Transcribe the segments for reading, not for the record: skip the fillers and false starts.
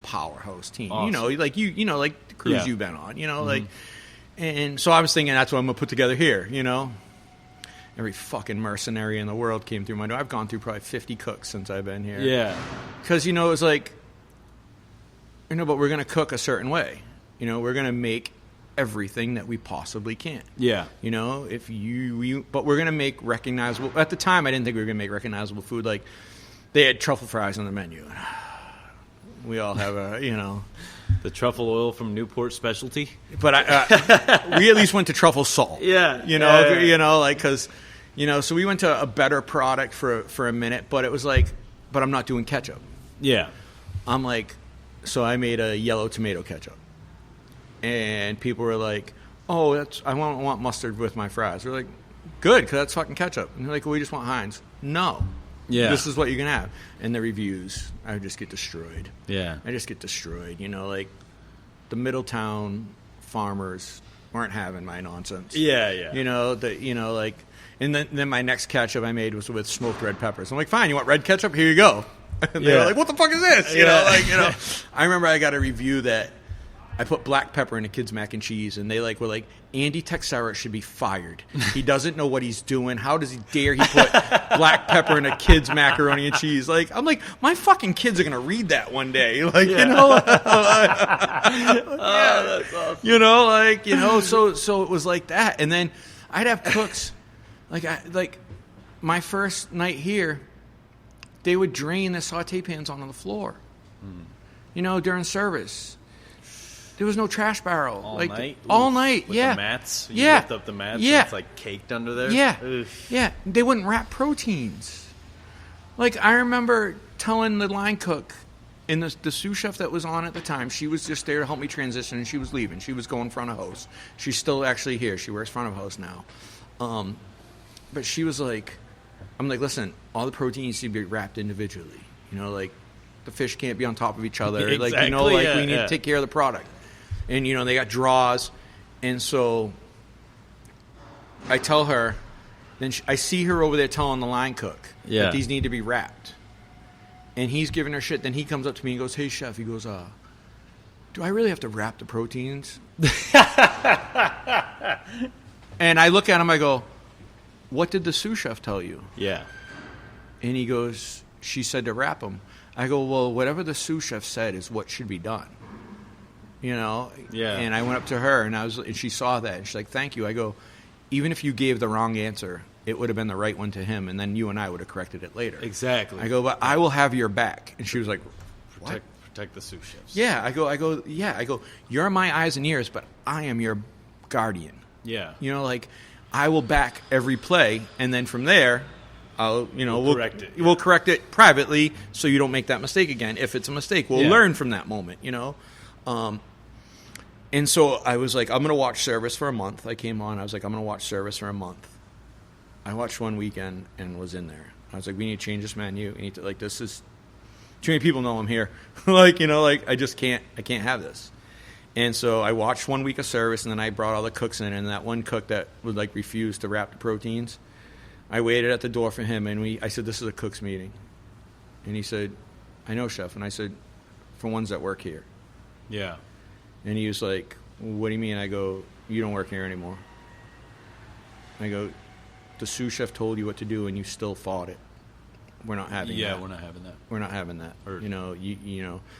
powerhouse team. Awesome. You know, like like the cruise you've been on. You know, like, and so I was thinking that's what I'm gonna put together here. You know, every fucking mercenary in the world came through my door. I've gone through probably 50 cooks since I've been here. Yeah, because it was like, but we're gonna cook a certain way. We're gonna make everything that we possibly can. Yeah. But we're going to make recognizable... At the time, I didn't think we were going to make recognizable food. Like, they had truffle fries on the menu. We all have the truffle oil from Newport specialty. But we at least went to truffle salt. Yeah. Because, so we went to a better product for a minute, but it was like, but I'm not doing ketchup. Yeah. I'm like, so I made a yellow tomato ketchup. And people were like, "Oh, I want mustard with my fries." We're like, "Good, because that's fucking ketchup." And they're like, "Well, we just want Heinz." No, this is what you're gonna have. And the reviews, I would just get destroyed. Yeah, I just get destroyed. Like the Middletown farmers weren't having my nonsense. Yeah. And then my next ketchup I made was with smoked red peppers. I'm like, "Fine, you want red ketchup? Here you go." And they were like, "What the fuck is this?" I remember I got a review that. I put black pepper in a kid's mac and cheese, and they were like, Andy Texeira should be fired. He doesn't know what he's doing. How does he dare he put black pepper in a kid's macaroni and cheese? Like, I'm like, my fucking kids are gonna read that one day. Like, that's awesome. So it was like that, and then I'd have cooks, like my first night here, they would drain the saute pans onto the floor, during service. There was no trash barrel. All night? All night, with yeah. The mats? You lift up the mats and it's like caked under there? Yeah. Oof. Yeah. They wouldn't wrap proteins. Like, I remember telling the line cook and the sous chef that was on at the time, she was just there to help me transition, and she was leaving. She was going front of house. She's still actually here. She works front of house now. But she was like, I'm like, listen, all the proteins need to be wrapped individually. Like, the fish can't be on top of each other. Exactly, we need to take care of the product. And, they got draws. And so I tell her, then I see her over there telling the line cook that these need to be wrapped. And he's giving her shit. Then he comes up to me and goes, "Hey, chef," he goes, "do I really have to wrap the proteins?" And I look at him, I go, "What did the sous chef tell you?" Yeah. And he goes, "She said to wrap them." I go, "Well, whatever the sous chef said is what should be done." Yeah. And I went up to her, and she saw that, and she's like, "Thank you." I go, "Even if you gave the wrong answer, it would have been the right one to him, and then you and I would have corrected it later." Exactly. I go, "But I will have your back." And she was like, "What?" Protect the sous chefs. Yeah. I go, "You're my eyes and ears, but I am your guardian." Yeah. I will back every play, and then from there, we'll correct it. We'll correct it privately, so you don't make that mistake again. If it's a mistake, we'll learn from that moment. And so I was like, I'm going to watch service for a month. I came on. I was like, I'm going to watch service for a month. I watched one weekend and was in there. I was like, we need to change this menu. We need to, this is too many people know I'm here. I can't have this. And so I watched 1 week of service, and then I brought all the cooks in, and that one cook that would refuse to wrap the proteins, I waited at the door for him, and I said, "This is a cook's meeting." And he said, "I know, chef." And I said, "For ones that work here." Yeah. And he was like, "What do you mean?" I go, "You don't work here anymore." I go, "The sous chef told you what to do, and you still fought it. We're not having that. Yeah, we're not having that. We're not having that." Or,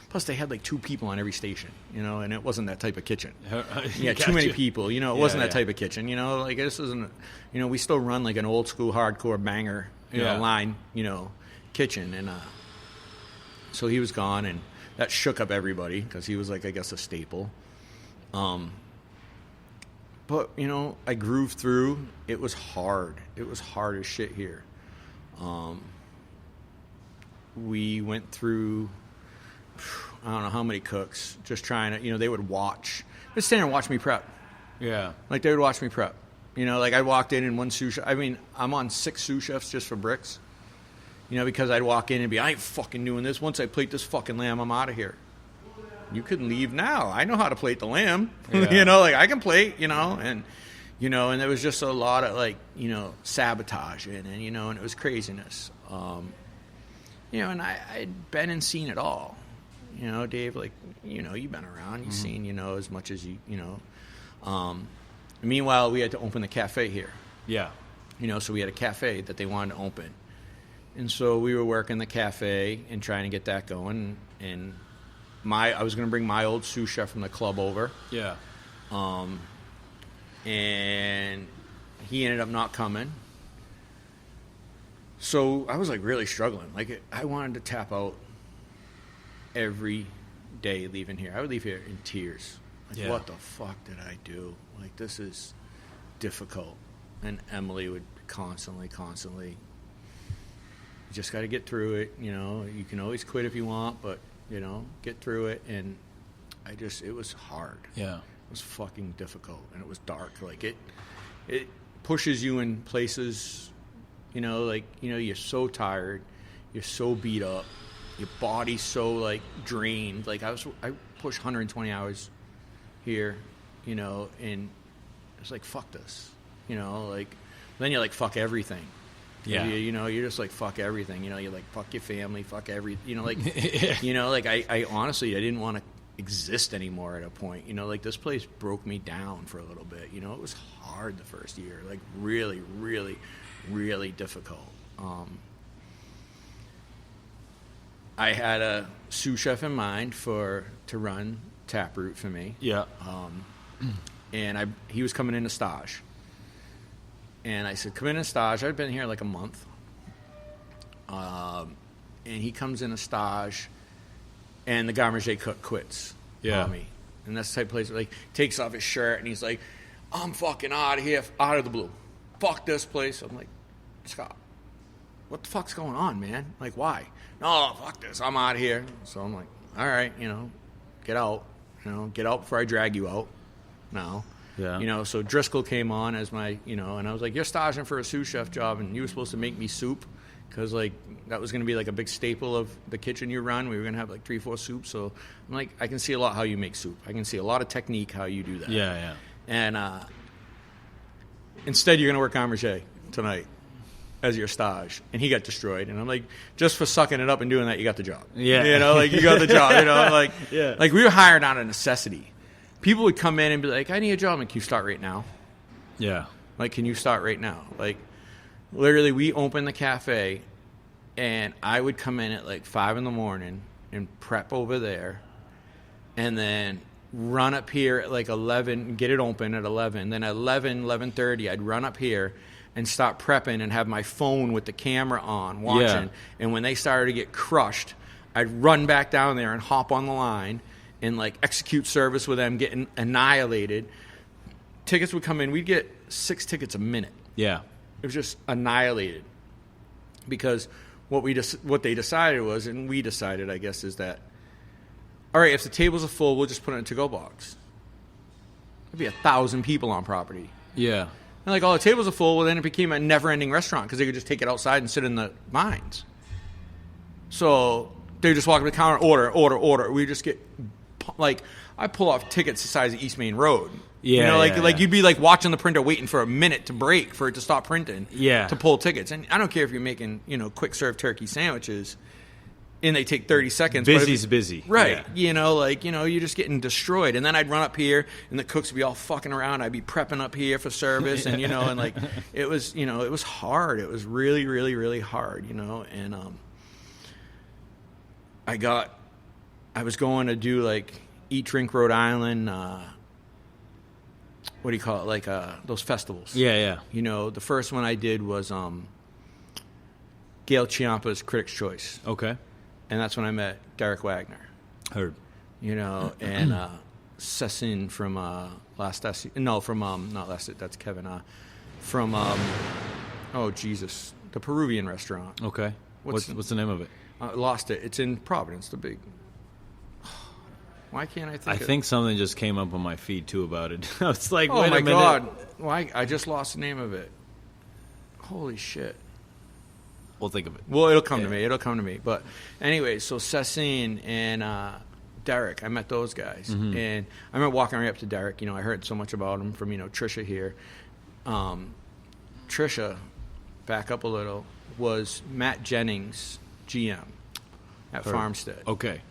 Plus, they had 2 people on every station, and it wasn't that type of kitchen. Yeah, too many people. It wasn't that type of kitchen. This isn't. We still run an old school hardcore banger, line, kitchen, and so he was gone, and that shook up everybody because he was I guess a staple. But I grooved through. It was hard. It was hard as shit here. We went through, I don't know how many cooks, just trying to, they would watch. They'd stand and watch me prep. Yeah. They would watch me prep. I walked in and one sous chef, I'm on 6 sous chefs just for bricks. Because I'd walk in and be, "I ain't fucking doing this. Once I plate this fucking lamb, I'm out of here." You can leave now. I know how to plate the lamb. Yeah. I can plate, and there was just a lot of sabotage and it was craziness. And I'd been and seen it all. You know, Dave, like, you know, you've been around, you've seen, you know, as much as you know. Meanwhile, we had to open the cafe here. Yeah. You know, so we had a cafe that they wanted to open. And so we were working the cafe and trying to get that going. And I was going to bring my old sous chef from the club over. Yeah. And he ended up not coming. So I was, like, really struggling. Like, I wanted to tap out every day leaving here. I would leave here in tears. Like, what the fuck did I do? Like, this is difficult. And Emily would constantly, you just got to get through it. You know, you can always quit if you want, but, you know, get through it. And it was hard. Yeah. It was fucking difficult. And it was dark. Like, it pushes you in places, you know, like, you know, you're so tired. You're so beat up. Your body's so, like, drained. Like, I pushed 120 hours here, you know, and it's like, fuck this, you know, like, then you're like, fuck everything. Yeah. You know, you're just like, fuck everything, you know, you're like, fuck your family, fuck you know, like, you know, like, I honestly, I didn't want to exist anymore at a point, you know, like, this place broke me down for a little bit, you know, it was hard the first year, like, really, really, really difficult. I had a sous chef in mind to run Taproot for me. Yeah. And he was coming in to stage. And I said, come in and stage. I'd been here like a month. And he comes in a stage, and the garde manger cook quits on me. And that's the type of place where, like, takes off his shirt, and he's like, I'm fucking out of here, out of the blue. Fuck this place. I'm like, Scott, what the fuck's going on, man? Like, why? No, fuck this. I'm out of here. So I'm like, all right, you know, get out. You know, get out before I drag you out. No. Yeah. You know, so Driscoll came on as my, you know, and I was like, you're staging for a sous chef job, and you were supposed to make me soup because, like, that was going to be, like, a big staple of the kitchen you run. We were going to have, like, 3-4 soups. So I'm like, I can see a lot how you make soup. I can see a lot of technique how you do that. Yeah, yeah. And instead, you're going to work garde manger tonight as your stage. And he got destroyed. And I'm like, just for sucking it up and doing that, you got the job. Yeah. You know, like, you got the job. You know, like, yeah. Like, we were hired out of necessity. People would come in and be like, I need a job. I'm like, can you start right now? Yeah. Like, can you start right now? Like, literally, we opened the cafe, and I would come in at, like, 5 in the morning and prep over there, and then run up here at, like, 11, get it open at 11. Then at 11:30, I'd run up here and stop prepping and have my phone with the camera on watching. Yeah. And when they started to get crushed, I'd run back down there and hop on the line and, like, execute service with them getting annihilated. Tickets would come in. We'd get 6 tickets a minute. Yeah. It was just annihilated because what they decided was, and we decided, I guess, is that, all right, if the tables are full, we'll just put it in a to-go box. There'd be 1,000 people on property. Yeah. And, like, all the tables are full, well, then it became a never-ending restaurant because they could just take it outside and sit in the vines. So they just walk up to the counter, order. We just get, like, I pull off tickets the size of East Main Road. Yeah, you know, like, yeah, like yeah. you'd be, like, watching the printer waiting for a minute to break for it to stop printing. Yeah. To pull tickets. And I don't care if you're making, you know, quick-serve turkey sandwiches and they take 30 seconds. Busy's busy. Right. Yeah. You know, like, you know, you're just getting destroyed. And then I'd run up here, and the cooks would be all fucking around. I'd be prepping up here for service. And, you know, and, like, it was, you know, it was hard. It was really, really, really hard, you know. And I was going to do, like, Eat, Drink, Rhode Island, what do you call it, like those festivals. Yeah, yeah. You know, the first one I did was Gail Ciampa's Critics' Choice. Okay. And that's when I met Derek Wagner. Heard. You know, and Cecin from Last Desi. No, from not Last. That's Kevin. From oh Jesus, the Peruvian restaurant. Okay. What's the name of it? Lost it. It's in Providence. The big. Why can't I think? I think something just came up on my feed too about it. I was like, oh wait my a minute. God! Why? I just lost the name of it. Holy shit. We'll think of it. Well, it'll come to me. It'll come to me. But anyway, so Cecine and Derek, I met those guys. Mm-hmm. And I remember walking right up to Derek. You know, I heard so much about him from, you know, Trisha here. Trisha, back up a little, was Matt Jennings' GM at Farmstead. Okay.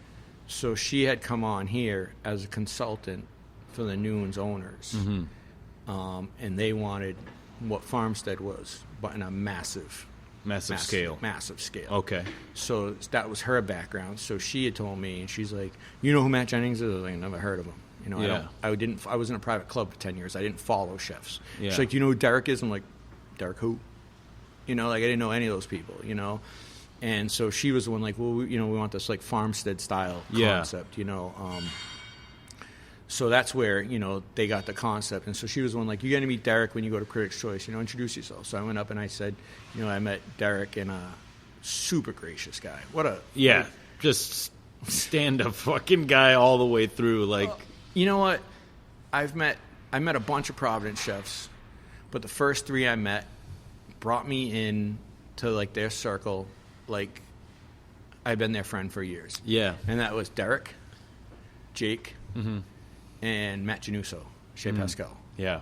So she had come on here as a consultant for the Noon's owners. And they wanted what Farmstead was, but in a massive scale. Massive scale. Okay. So that was her background. So she had told me, and she's like, you know who Matt Jennings is? I was like, I never heard of him. You know, Yeah. I was in a private club for 10 years. I didn't follow chefs. Yeah. She's like, do you know who Derek is? I'm like, Derek who? You know, like I didn't know any of those people, you know. And so she was the one like, well, we want this like farmstead style concept, you know. So that's where, you know, they got the concept. And so she was the one like, you're going to meet Derek when you go to Critics' Choice, you know, introduce yourself. So I went up and I said, you know, I met Derek, and a super gracious guy. Just stand-up fucking guy all the way through. Like, you know what? I met a bunch of Providence chefs, but the first 3 I met brought me in to like their circle. Like, I've been their friend for years. Yeah. And that was Derek, Jake, and Matt Januso, Chez Pascal. Yeah.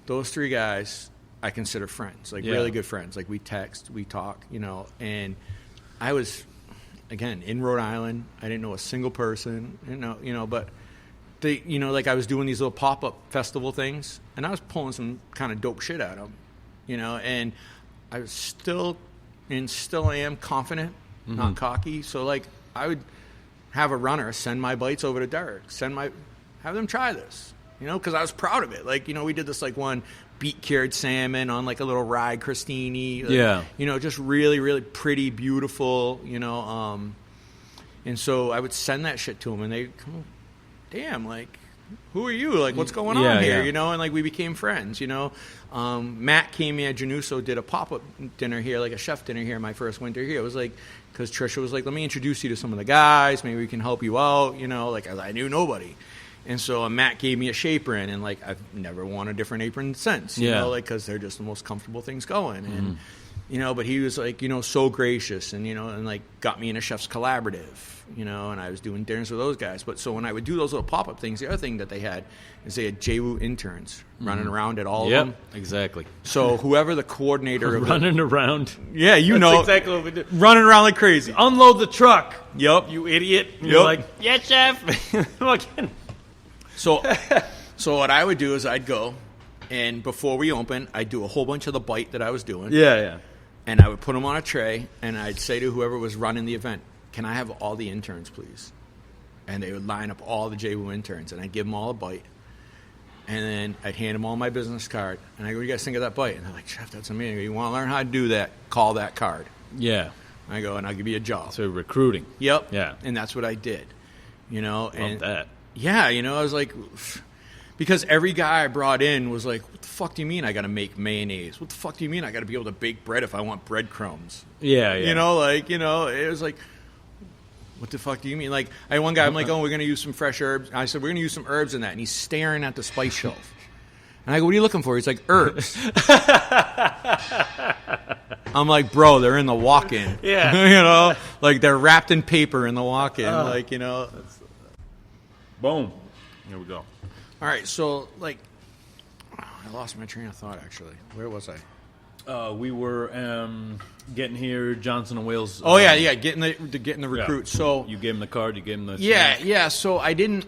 Those 3 guys I consider friends, like really good friends. Like we text, we talk, you know. And I was, again, in Rhode Island. I didn't know a single person, you know, but they, you know, like I was doing these little pop-up festival things, and I was pulling some kind of dope shit out of them, you know. And I was still am confident, not cocky. So like I would have a runner send my bites over to Derek, have them try this, you know, because I was proud of it. Like, you know, we did this like one beet cured salmon on like a little rye crostini, like, you know, just really, really pretty, beautiful, you know. And so I would send that shit to them, and they come, damn, like, who are you? Like, what's going on here? You know, and like we became friends, you know. Matt came here, Januso did a pop-up dinner here, like a chef dinner here my first winter here. It was like, because Trisha was like, let me introduce you to some of the guys, maybe we can help you out, you know, like I knew nobody. And so Matt gave me a shaperin, and like I've never worn a different apron since, you know, like because they're just the most comfortable things going. And you know, but he was like, you know, so gracious, and you know, and like got me in a chef's collaborative, you know, and I was doing dinners with those guys. But so when I would do those little pop-up things, the other thing that they had is they had JWU interns running around at all of them. Exactly. So whoever the coordinator of running around. Yeah, you That's know. exactly what we did. Running around like crazy. Unload the truck. Yep. You idiot. You're like, yeah, chef. So what I would do is I'd go, and before we open, I'd do a whole bunch of the bite that I was doing. Yeah. And I would put them on a tray, and I'd say to whoever was running the event, can I have all the interns, please? And they would line up all the JWU interns, and I'd give them all a bite. And then I'd hand them all my business card, and I go, what do you guys think of that bite? And they're like, chef, that's amazing. I go, you want to learn how to do that? Call that card. Yeah. I go, and I'll give you a job. So recruiting. Yep. Yeah. And that's what I did, you know. Love that. Yeah, you know, I was like, because every guy I brought in was like, what the fuck do you mean I got to make mayonnaise? What the fuck do you mean I got to be able to bake bread if I want breadcrumbs? Yeah. You know, like, you know, it was like, what the fuck do you mean? Like, I had one guy, I'm like, oh, we're going to use some fresh herbs. And I said, we're going to use some herbs in that. And he's staring at the spice shelf. And I go, what are you looking for? He's like, herbs. I'm like, bro, they're in the walk-in. Yeah. You know, like they're wrapped in paper in the walk-in. Like, you know. Boom. Here we go. All right, so, like, I lost my train of thought, actually. Where was I? We were getting here, Johnson and Wales. Oh, yeah, getting the recruit. Yeah. So you gave him the card, you gave him the snack. snack. Yeah, so I didn't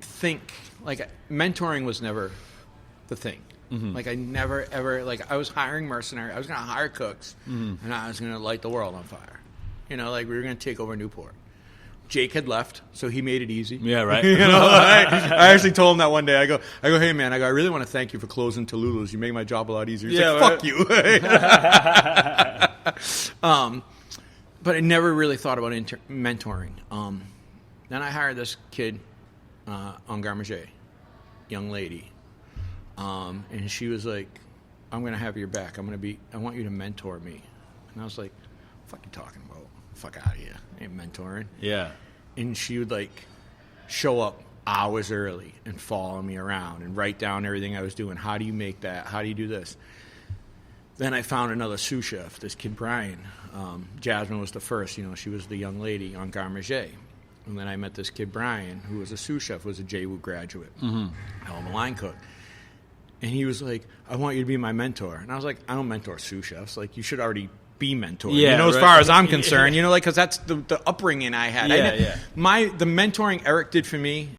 think, like, mentoring was never the thing. Like, I never, ever, like, I was hiring mercenary. I was going to hire cooks, and I was going to light the world on fire. You know, like, we were going to take over Newport. Jake had left, so he made it easy. Yeah, right. You know, I actually told him that one day. I go, hey man, I really want to thank you for closing Tallulah's. You make my job a lot easier. He's like, fuck you. But I never really thought about mentoring. Then I hired this kid on Garmager, young lady, and she was like, I'm going to have your back. I want you to mentor me. And I was like, what the fuck you talking about? Fuck out of here. I ain't mentoring. Yeah. And she would like show up hours early and follow me around and write down everything I was doing. How do you make that? How do you do this? Then I found another sous chef, this kid Brian. Jasmine was the first, you know, she was the young lady on Garmager. And then I met this kid Brian, who was a sous chef, was a JWU graduate, hell of a line cook. And he was like, I want you to be my mentor. And I was like, I don't mentor sous chefs. Like, you should already be mentored. Yeah, you know, as right. far as I'm concerned, you know, like because that's the upbringing I had. Yeah. The mentoring Eric did for me